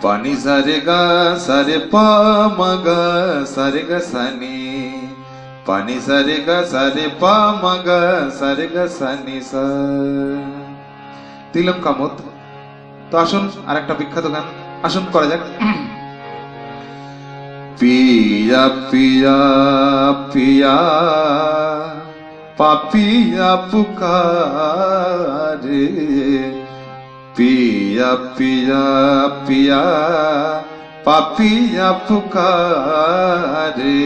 पानी सारे गा सारे पा मगा सारे गा सानी पानी सारे गा सारे पा मगा सारे गा सानी सा দিলাম কামত। তো আসুন আরেকটা বিখ্যাত গান আসুন করা যাক। পিয়া পিয়া পিয়া পাপিয়া পুকারে पिया पिया पिया पापिया पुकारे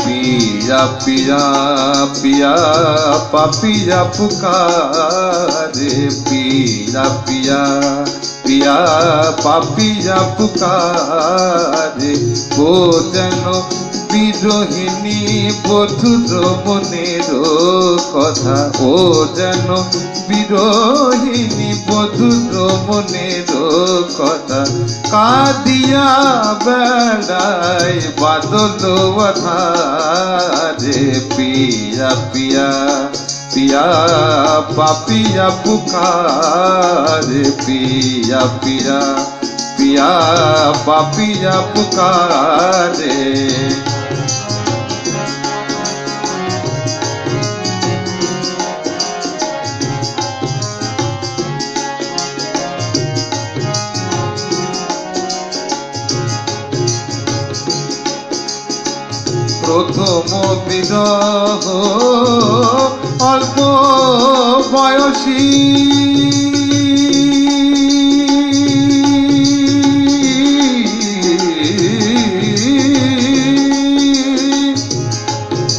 पिया पिया पिया पापिया पुकारे पिया पिया पिया पापिया पुकारे वो जनो বিরোহিণী বধুর মনের কথা ও যেন বিরোহিণী বধুর মনের কথা কাঁদিয়া বেড়ায় বাদল আধারে পিয়া পিয়া পিয়া পাপিয়া পুকারে পিয়া পিয়া পিয়া পাপিয়া পুকারে প্রথম বিরহ অল্প বয়সী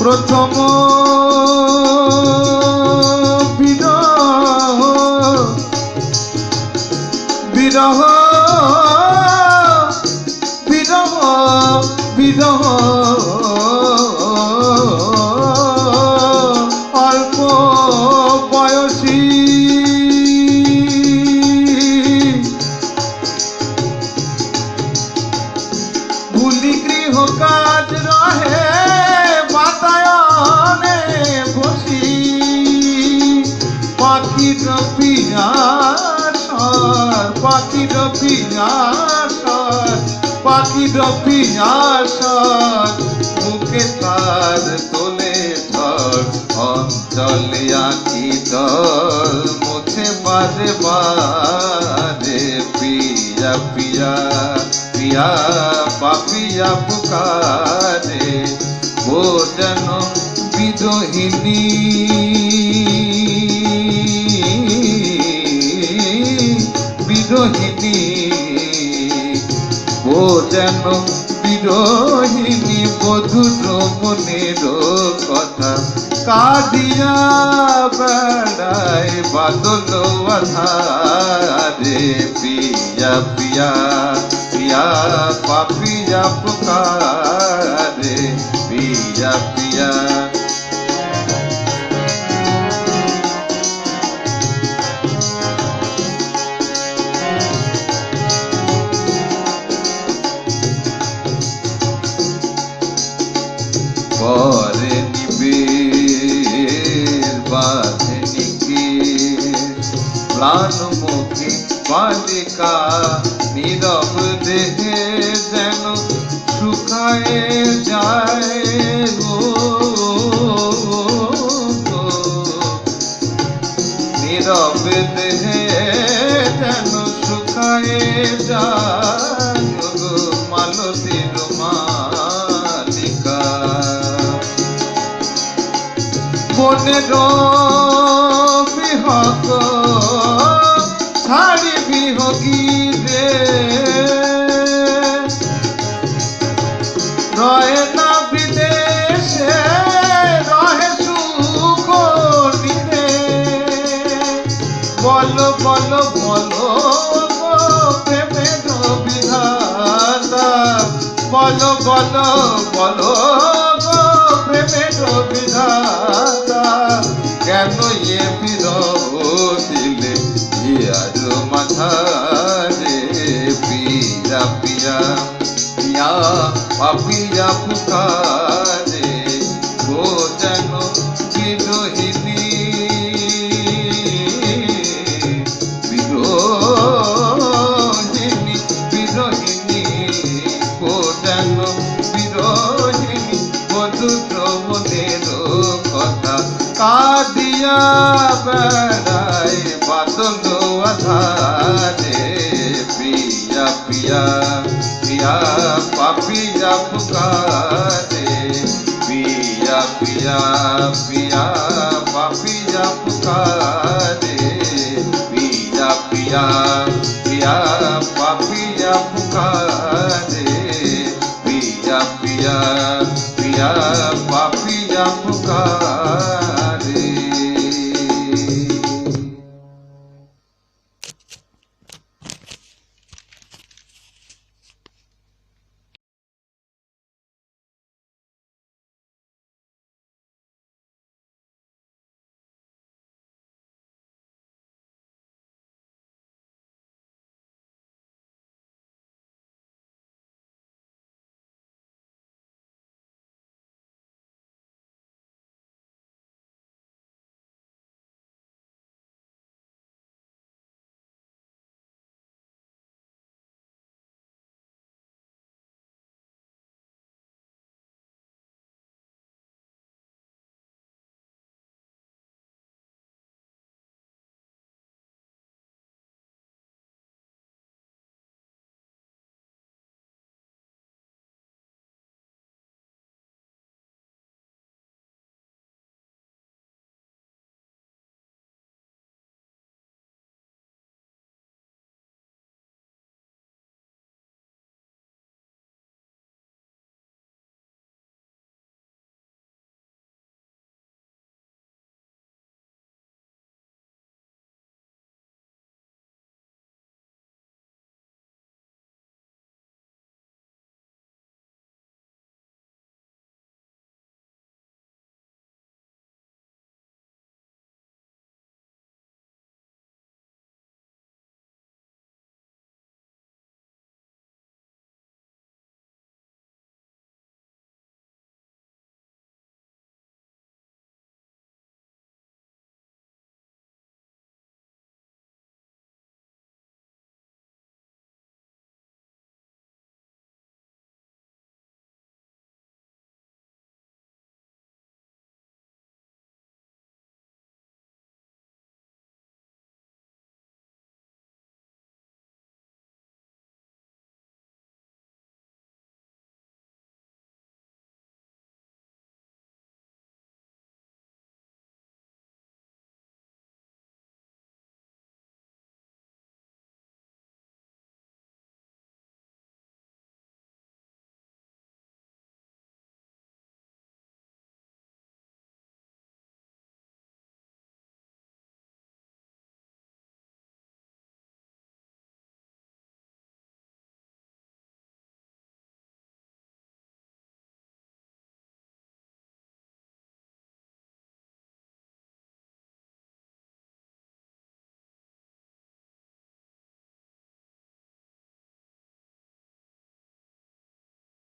প্রথম বিরহ বিরহ বিরহ বিরহ অল্প বয়সী ভুলি গৃহ কাজ রহে বাতায়নে বসি পাখির পিয়াসর পাখির পিয়াসর পাখির পিয়াসর মুখে তার তোলে ঝড় অঞ্চলে আঁকি জল মুছে বাজে বাজে পিয়া পিয়া পিয়া পাপিয়া পুকারে ও যেন বিরোহিণী বিরোহিণী ও যেন বিরোহিণী বধুর মনের কথা কাঁদিয়া বেড়ায় বাদল আধারে পিয়া পিয়া পিয়া পাপিয়া পুকারে পিয়া পিয়া পরে নিবিড় বাঁধে নিকে প্রাণমুখী বালিকা নীরব দেহে যেন শুকায়ে যায় নীরব দেহে যেন শুকায়ে যায় মালতীর মালিকা বনের বিহগ ছাড়ি বিহগী রে রয়ে না বিদেশে রহে সুখ নিরে বলো বলো বলো প্রেমের বিধাতা বলো বলো বলো প্রেমের বিধাতা কেন এ বিরহ দিলে আর মাথারে পিয়া পিয়া পিয়া পাপিয়া পুকারে ও যেন বিরোহিণী ప్రియ